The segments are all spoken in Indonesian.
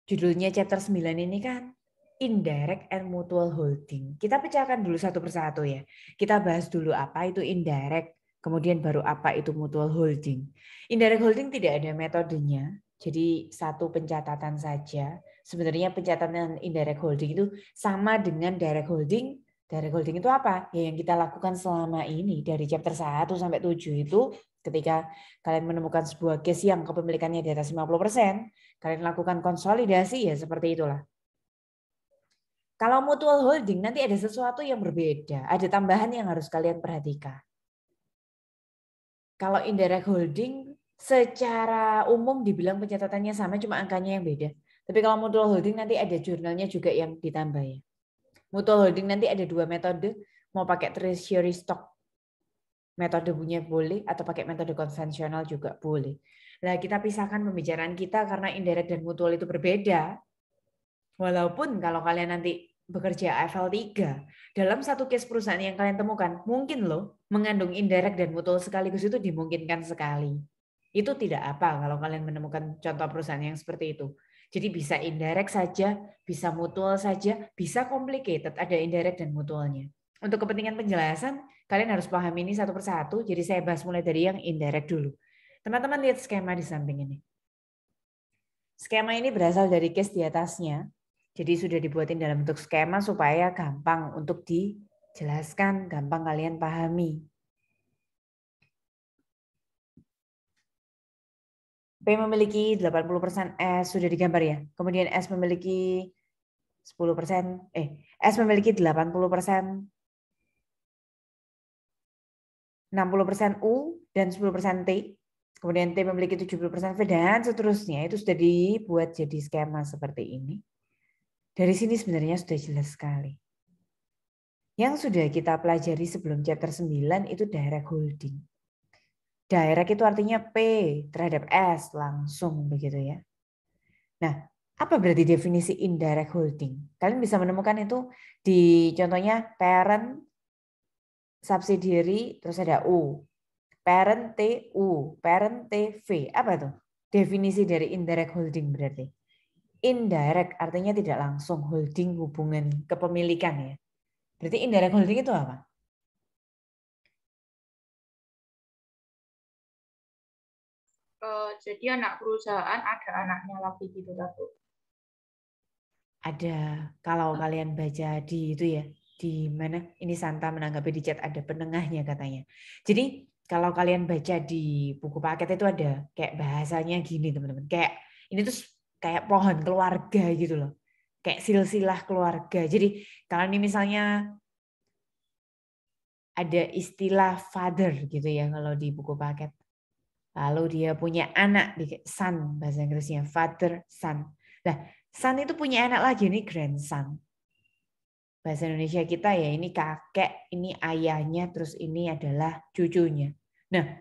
Judulnya chapter 9 ini kan indirect and mutual holding. Kita pecahkan dulu satu persatu ya. Kita bahas dulu apa itu indirect, kemudian baru apa itu mutual holding. Indirect holding tidak ada metodenya, jadi satu pencatatan saja. Sebenarnya pencatatan indirect holding itu sama dengan direct holding. Direct holding itu apa? Ya yang kita lakukan selama ini dari chapter 1 sampai 7 itu ketika kalian menemukan sebuah case yang kepemilikannya di atas 50%, kalian lakukan konsolidasi ya seperti itulah. Kalau mutual holding nanti ada sesuatu yang berbeda, ada tambahan yang harus kalian perhatikan. Kalau indirect holding secara umum dibilang pencatatannya sama, cuma angkanya yang beda. Tapi kalau mutual holding nanti ada jurnalnya juga yang ditambah ya. Mutual holding nanti ada dua metode, mau pakai treasury stock metode punya boleh atau pakai metode konvensional juga boleh. Nah, kita pisahkan pembicaraan kita karena indirect dan mutual itu berbeda. Walaupun kalau kalian nanti bekerja AFL 3, dalam satu case perusahaan yang kalian temukan, mungkin loh mengandung indirect dan mutual sekaligus itu dimungkinkan sekali. Itu tidak apa kalau kalian menemukan contoh perusahaan yang seperti itu. Jadi bisa indirect saja, bisa mutual saja, bisa complicated, ada indirect dan mutualnya. Untuk kepentingan penjelasan, kalian harus pahami ini satu persatu, jadi saya bahas mulai dari yang indirect dulu. Teman-teman lihat skema di samping ini. Skema ini berasal dari case di atasnya. Jadi sudah dibuatin dalam bentuk skema supaya gampang untuk dijelaskan, gampang kalian pahami. P memiliki 80% S sudah digambar ya. Kemudian S memiliki 10%, S memiliki 80%, 60% U dan 10% T. Kemudian T memiliki 70% V dan seterusnya. Itu sudah dibuat jadi skema seperti ini. Dari sini sebenarnya sudah jelas sekali. Yang sudah kita pelajari sebelum chapter 9 itu direct holding. Direct itu artinya P terhadap S langsung begitu ya. Nah, apa berarti definisi indirect holding? Kalian bisa menemukan itu di contohnya parent, subsidiary, terus ada U. Parent T U, parent T V. Apa itu? Definisi dari indirect holding berarti. Indirect artinya tidak langsung, holding hubungan kepemilikan ya. Berarti indirect holding itu apa? Jadi anak perusahaan ada anaknya lagi gitu, Datuk. Ada, kalau kalian baca di itu ya, di mana ini Santa menanggapi di chat ada penengahnya katanya. Jadi kalau kalian baca di buku paket itu ada kayak bahasanya gini teman-teman. Kayak ini tuh kayak pohon keluarga gitu loh. Kayak silsilah keluarga. Jadi kalau ini misalnya ada istilah father gitu ya kalau di buku paket. Lalu dia punya anak, son bahasa Inggrisnya, father, son. Nah, son itu punya anak lagi, ini grandson. Bahasa Indonesia kita ya, ini kakek, ini ayahnya, terus ini adalah cucunya. Nah,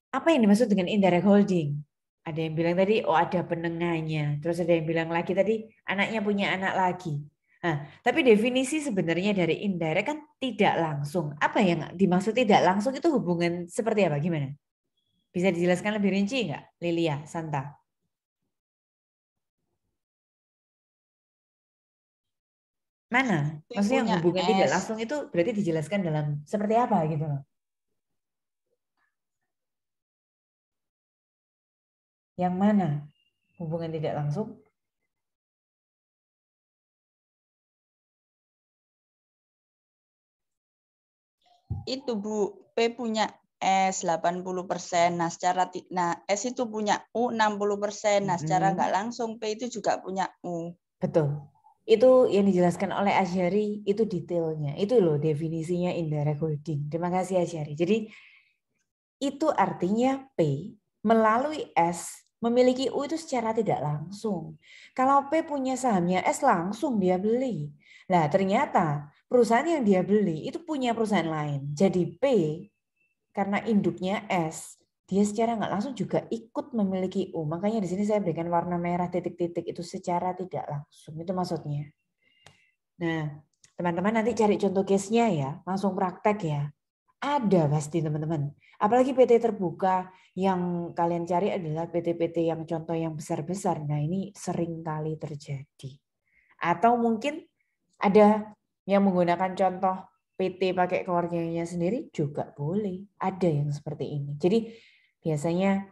apa yang dimaksud dengan indirect holding? Ada yang bilang tadi, oh ada penengahnya. Terus ada yang bilang lagi tadi, anaknya punya anak lagi. Nah, tapi definisi sebenarnya dari indirect kan tidak langsung. Apa yang dimaksud tidak langsung itu hubungan seperti apa? Gimana? Bisa dijelaskan lebih rinci nggak, Lilia, Santa? Mana? P Maksudnya punya hubungan tidak S. langsung itu berarti dijelaskan dalam seperti apa gitu loh. Yang mana hubungan tidak langsung? Itu Bu, P punya S 80%. Nah, S itu punya U 60%. Nah, secara nggak langsung P itu juga punya U. Betul. Itu yang dijelaskan oleh Asyari, itu detailnya. Itu loh definisinya indirect holding. Terima kasih Asyari. Jadi itu artinya P melalui S memiliki U itu secara tidak langsung. Kalau P punya sahamnya S langsung dia beli. Nah ternyata perusahaan yang dia beli itu punya perusahaan lain. Jadi P karena induknya S, dia secara nggak langsung juga ikut memiliki U. Makanya di sini saya berikan warna merah titik-titik itu secara tidak langsung. Itu maksudnya. Nah, teman-teman nanti cari contoh case-nya ya, langsung praktek ya. Ada pasti teman-teman. Apalagi PT terbuka yang kalian cari adalah PT-PT yang contoh yang besar-besar. Nah ini sering kali terjadi. Atau mungkin ada yang menggunakan contoh PT pakai keluarganya sendiri juga boleh. Ada yang seperti ini. Jadi biasanya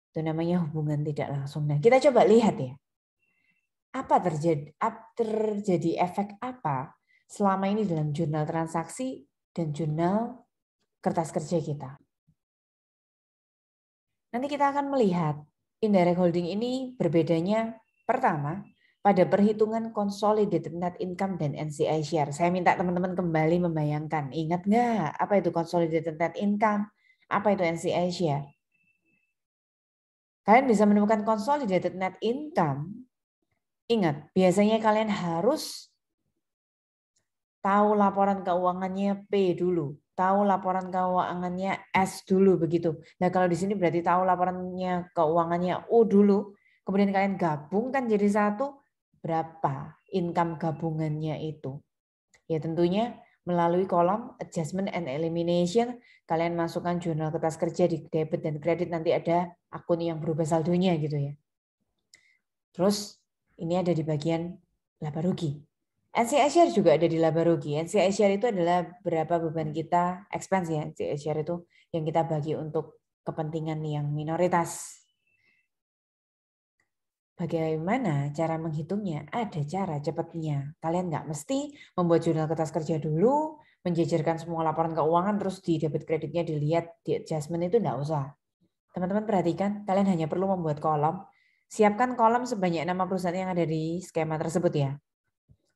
itu namanya hubungan tidak langsung. Nah kita coba lihat ya. Apa terjadi efek apa selama ini dalam jurnal transaksi dan jurnal kertas kerja kita. Nanti kita akan melihat indirect holding ini berbedanya pertama pada perhitungan consolidated net income dan NCI share. Saya minta teman-teman kembali membayangkan. Ingat nggak apa itu consolidated net income? Apa itu NCI share? Kalian bisa menemukan consolidated net income. Ingat, biasanya kalian harus tahu laporan keuangannya P dulu. Tahu laporan keuangannya S dulu begitu. Nah kalau di sini berarti tahu laporannya keuangannya U dulu. Kemudian kalian gabungkan jadi satu. Berapa income gabungannya itu? Ya tentunya melalui kolom adjustment and elimination. Kalian masukkan jurnal kertas kerja di debit dan kredit. Nanti ada akun yang berubah saldonya gitu ya. Terus ini ada di bagian laba rugi. NCI share juga ada di laba rugi. NCI share itu adalah berapa beban kita expense ya. NCI share itu yang kita bagi untuk kepentingan yang minoritas. Bagaimana cara menghitungnya? Ada cara cepatnya. Kalian nggak mesti membuat jurnal kertas kerja dulu, menjejerkan semua laporan keuangan, terus di debit kreditnya dilihat, di adjustment itu nggak usah. Teman-teman perhatikan, kalian hanya perlu membuat kolom. Siapkan kolom sebanyak nama perusahaan yang ada di skema tersebut ya.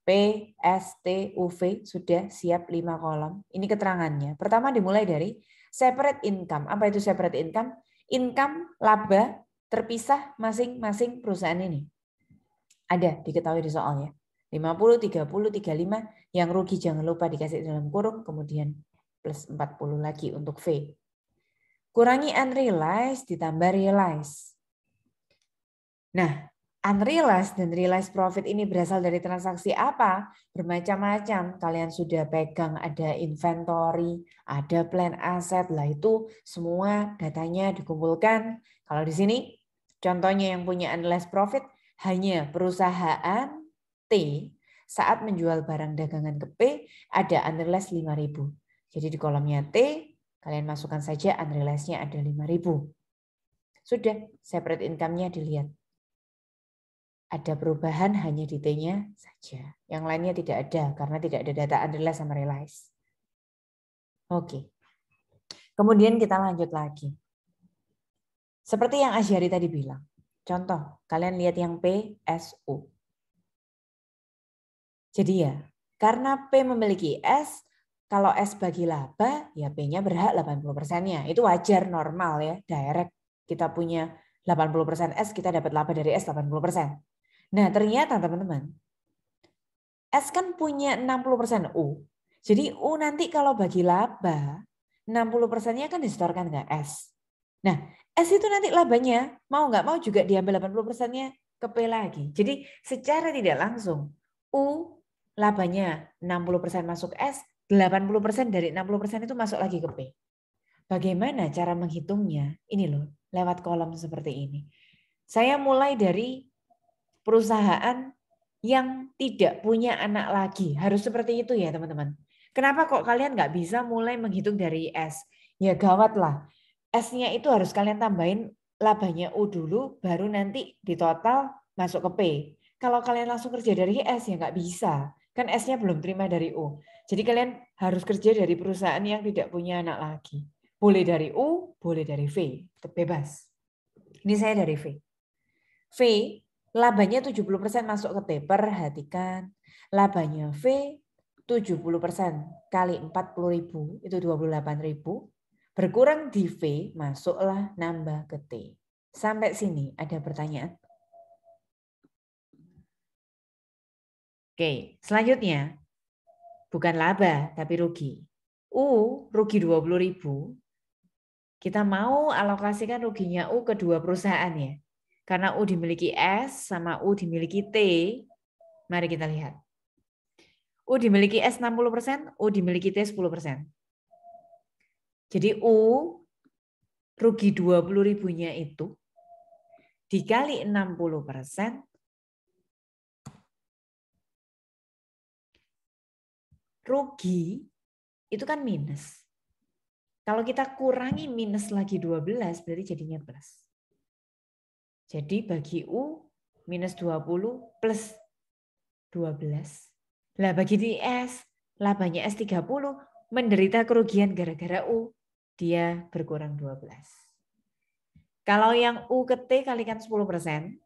P, S, T, U, V, sudah siap 5 kolom. Ini keterangannya. Pertama dimulai dari separate income. Apa itu separate income? Income, laba, terpisah masing-masing perusahaan ini. Ada, diketahui di soalnya. 50, 30, 35. Yang rugi jangan lupa dikasih dalam kurung, kemudian plus 40 lagi untuk V. Kurangi unrealized ditambah realized. Nah, unrealized dan realized profit ini berasal dari transaksi apa? Bermacam-macam. Kalian sudah pegang ada inventory, ada plan aset. Lah itu semua datanya dikumpulkan. Kalau di sini contohnya yang punya unrealized profit hanya perusahaan T saat menjual barang dagangan ke P ada unrealized 5.000. Jadi di kolomnya T kalian masukkan saja unrealized-nya ada 5.000. Sudah, separate income-nya dilihat. Ada perubahan hanya di T-nya saja. Yang lainnya tidak ada karena tidak ada data unrealized sama realized. Oke. Kemudian kita lanjut lagi. Seperti yang Asyari tadi bilang. Contoh, kalian lihat yang P, S, U. Jadi ya, karena P memiliki S, kalau S bagi laba, ya P-nya berhak 80%-nya. Itu wajar, normal ya, direct. Kita punya 80% S, kita dapat laba dari S 80%. Nah ternyata teman-teman, S kan punya 60% U. Jadi U nanti kalau bagi laba, 60%-nya kan disetorkan ke S. Nah S itu nanti labanya, mau nggak mau juga diambil 80%-nya ke P lagi. Jadi secara tidak langsung, U labanya 60% masuk S, 80% dari 60% itu masuk lagi ke P. Bagaimana cara menghitungnya? Ini loh, lewat kolom seperti ini. Saya mulai dari perusahaan yang tidak punya anak lagi. Harus seperti itu ya teman-teman. Kenapa kok kalian nggak bisa mulai menghitung dari S? Ya gawat lah. S-nya itu harus kalian tambahin labanya U dulu, baru nanti di total masuk ke P. Kalau kalian langsung kerja dari S ya nggak bisa. Kan S-nya belum terima dari U. Jadi kalian harus kerja dari perusahaan yang tidak punya anak lagi. Boleh dari U, boleh dari V. Bebas. Ini saya dari V. V, labanya 70% masuk ke T. Perhatikan. Labanya V 70% kali 40.000 itu 28.000. Berkurang di V, masuklah nambah ke T. Sampai sini ada pertanyaan? Oke, selanjutnya. Bukan laba, tapi rugi. U, rugi 20.000. Kita mau alokasikan ruginya U ke dua perusahaan ya. Karena U dimiliki S sama U dimiliki T. Mari kita lihat. U dimiliki S 60%, U dimiliki T 10%. Jadi U rugi 20.000-nya itu dikali 60%, rugi itu kan minus. Kalau kita kurangi minus lagi 12, berarti jadinya plus. Jadi bagi U, minus 20 plus 12. Lah bagi di S, labanya S 30, menderita kerugian gara-gara U, dia berkurang 12. Kalau yang U ke T kalikan 10%,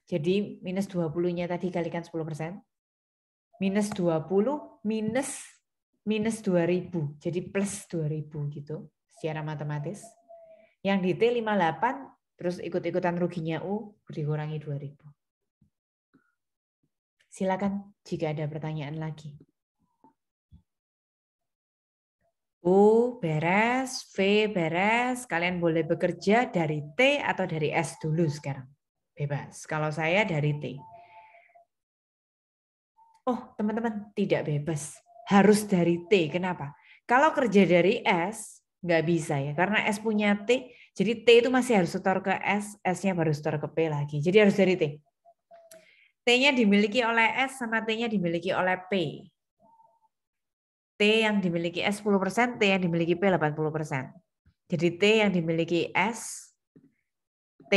jadi minus 20-nya tadi kalikan 10%, minus 20 minus 2.000, jadi plus 2.000 gitu secara matematis. Yang di T 58, terus ikut-ikutan ruginya U, dikurangi 2.000. Silakan jika ada pertanyaan lagi. U beres, V beres, kalian boleh bekerja dari T atau dari S dulu sekarang. Bebas. Kalau saya dari T. Oh, teman-teman, tidak bebas. Harus dari T. Kenapa? Kalau kerja dari S, nggak bisa ya. Karena S punya T, jadi T itu masih harus setor ke S, S-nya baru setor ke P lagi. Jadi harus dari T. T-nya dimiliki oleh S sama T-nya dimiliki oleh P. T yang dimiliki S 10%, T yang dimiliki P 80%. Jadi T yang dimiliki S, T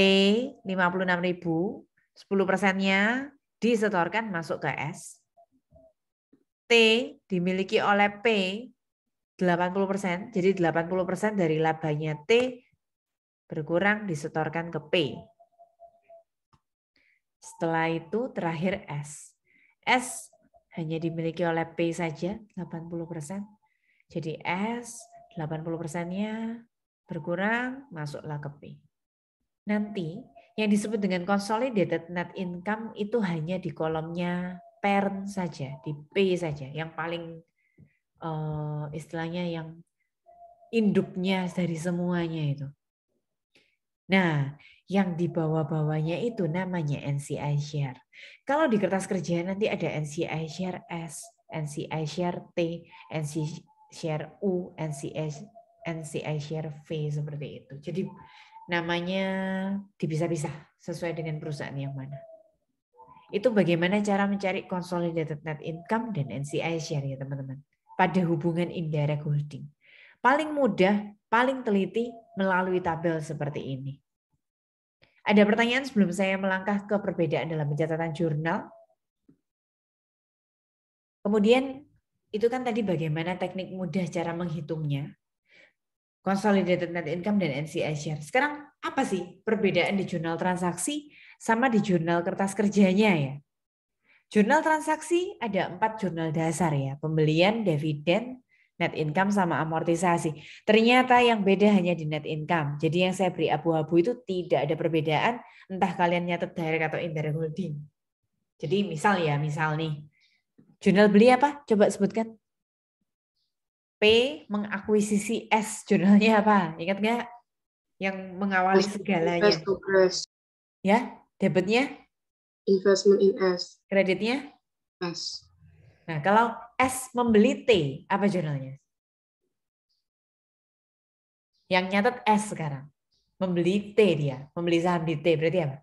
56.000, 10%-nya disetorkan masuk ke S. T dimiliki oleh P 80%, jadi 80% dari labanya T berkurang disetorkan ke P. Setelah itu terakhir S. S hanya dimiliki oleh P saja, 80%. Jadi S 80%-nya berkurang, masuklah ke P. Nanti yang disebut dengan consolidated net income itu hanya di kolomnya parent saja, di P saja, yang paling istilahnya yang induknya dari semuanya itu. Nah, yang di bawah-bawahnya itu namanya NCI share. Kalau di kertas kerja nanti ada NCI share S, NCI share T, NCI share U, NCI share V, seperti itu. Jadi namanya dipisah-pisah sesuai dengan perusahaan yang mana. Itu bagaimana cara mencari consolidated net income dan NCI share ya teman-teman. Pada hubungan indirect holding. Paling mudah, paling teliti melalui tabel seperti ini. Ada pertanyaan sebelum saya melangkah ke perbedaan dalam pencatatan jurnal? Kemudian itu kan tadi bagaimana teknik mudah cara menghitungnya. Consolidated net income dan NCI share. Sekarang apa sih perbedaan di jurnal transaksi sama di jurnal kertas kerjanya ya? Jurnal transaksi ada 4 jurnal dasar ya. Pembelian, dividen, net income sama amortisasi. Ternyata yang beda hanya di net income. Jadi yang saya beri abu-abu itu tidak ada perbedaan. Entah kalian nyatet direct atau indirect holding. Jadi misal nih. Jurnal beli apa? Coba sebutkan. P mengakuisisi S. Jurnalnya apa? Ingat nggak? Yang mengawali segalanya. Ya, debitnya? Investment in S. Kreditnya? S. Nah, kalau S membeli T, apa jurnalnya? Yang nyatet S sekarang. Membeli T dia. Membeli saham di T. Berarti apa?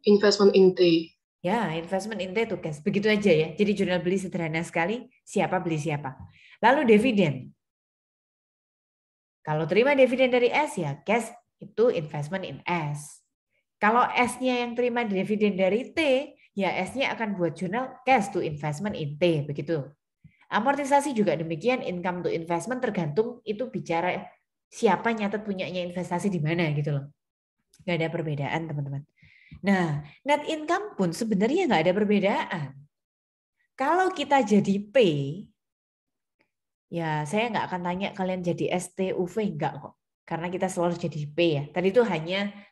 Investment in T. Ya, investment in T itu cash. Begitu aja ya. Jadi jurnal beli sederhana sekali. Siapa beli siapa. Lalu dividen. Kalau terima dividen dari S ya cash itu investment in S. Kalau S-nya yang terima dividen dari T, ya S-nya akan buat jurnal cash to investment in T. Begitu. Amortisasi juga demikian, income to investment tergantung itu bicara siapa nyatet punyanya investasi di mana gitu loh. Nggak ada perbedaan teman-teman. Nah, net income pun sebenarnya nggak ada perbedaan. Kalau kita jadi P, ya saya nggak akan tanya kalian jadi STUV, enggak kok. Karena kita selalu jadi P ya. Tadi itu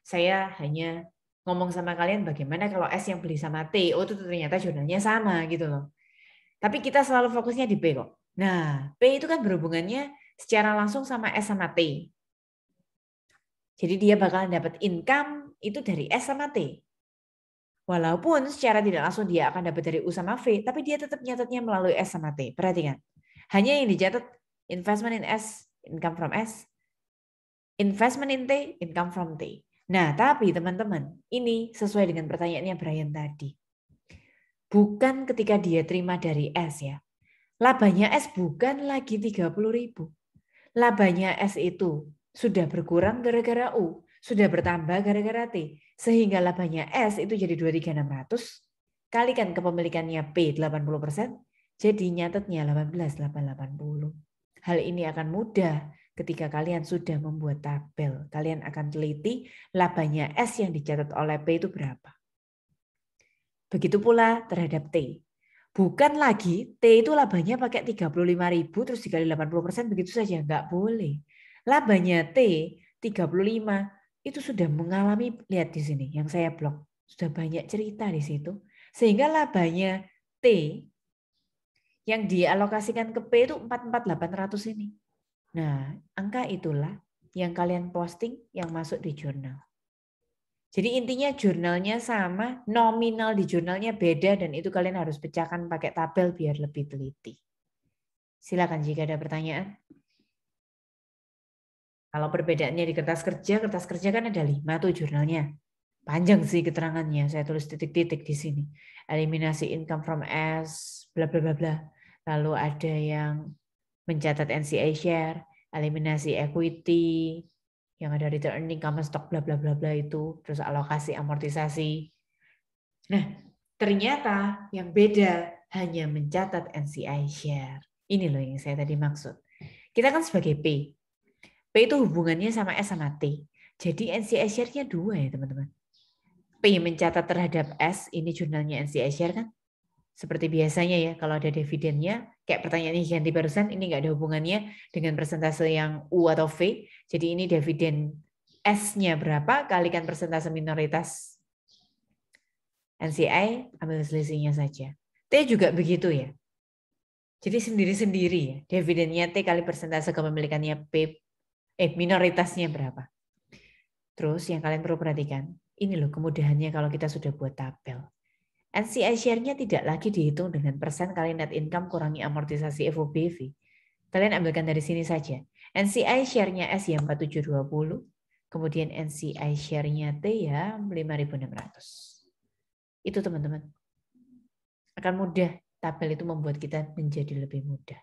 saya hanya ngomong sama kalian bagaimana kalau S yang beli sama T, oh itu ternyata jurnalnya sama gitu loh. Tapi kita selalu fokusnya di P kok. Nah, P itu kan berhubungannya secara langsung sama S sama T. Jadi dia bakalan dapat income itu dari S sama T. Walaupun secara tidak langsung dia akan dapat dari U sama V, tapi dia tetap nyatetnya melalui S sama T. Perhatikan. Hanya yang dicatat investment in S income from S, investment in T, income from T. Nah, tapi teman-teman, ini sesuai dengan pertanyaannya Brian tadi. Bukan ketika dia terima dari S ya. Labanya S bukan lagi 30.000. Labanya S itu sudah berkurang gara-gara U, sudah bertambah gara-gara T. Sehingga labanya S itu jadi 23.600. Kalikan kepemilikannya P 80%, jadi nyatetnya 18.880. Hal ini akan mudah ketika kalian sudah membuat tabel. Kalian akan teliti labanya S yang dicatat oleh P itu berapa. Begitu pula terhadap T. Bukan lagi T itu labanya pakai 35.000 terus dikali 80% begitu saja. Enggak boleh. Labanya T 35 itu sudah mengalami, lihat di sini yang saya blok. Sudah banyak cerita di situ. Sehingga labanya T yang dialokasikan ke P itu 44.800 ini. Nah, angka itulah yang kalian posting yang masuk di jurnal. Jadi intinya jurnalnya sama, nominal di jurnalnya beda dan itu kalian harus pecahkan pakai tabel biar lebih teliti. Silakan jika ada pertanyaan. Kalau perbedaannya di kertas kerja kan ada 5 tuh jurnalnya. Panjang sih keterangannya, saya tulis titik-titik di sini. Eliminasi income from S, bla bla bla bla. Lalu ada yang mencatat NCI share, eliminasi equity, yang ada return earning, common stock, bla bla bla bla itu, terus alokasi amortisasi. Nah, ternyata yang beda hanya mencatat NCI share. Ini loh yang saya tadi maksud. Kita kan sebagai P. P itu hubungannya sama S sama T. Jadi NCI share-nya 2 ya teman-teman. P mencatat terhadap S, ini jurnalnya NCI share kan? Seperti biasanya ya, kalau ada dividennya, kayak pertanyaan ini ganti barusan, ini nggak ada hubungannya dengan persentase yang U atau V. Jadi ini dividen S-nya berapa, kalikan persentase minoritas NCI, ambil selisihnya saja. T juga begitu ya. Jadi sendiri-sendiri ya, dividennya T kali persentase kepemilikannya P, minoritasnya berapa. Terus yang kalian perlu perhatikan, ini loh kemudahannya kalau kita sudah buat tabel. NCI share-nya tidak lagi dihitung dengan persen kali net income kurangi amortisasi FOBV. Kalian ambilkan dari sini saja. NCI share-nya S ya 4720, kemudian NCI share-nya T ya 5.600. Itu teman-teman. Akan mudah, tabel itu membuat kita menjadi lebih mudah.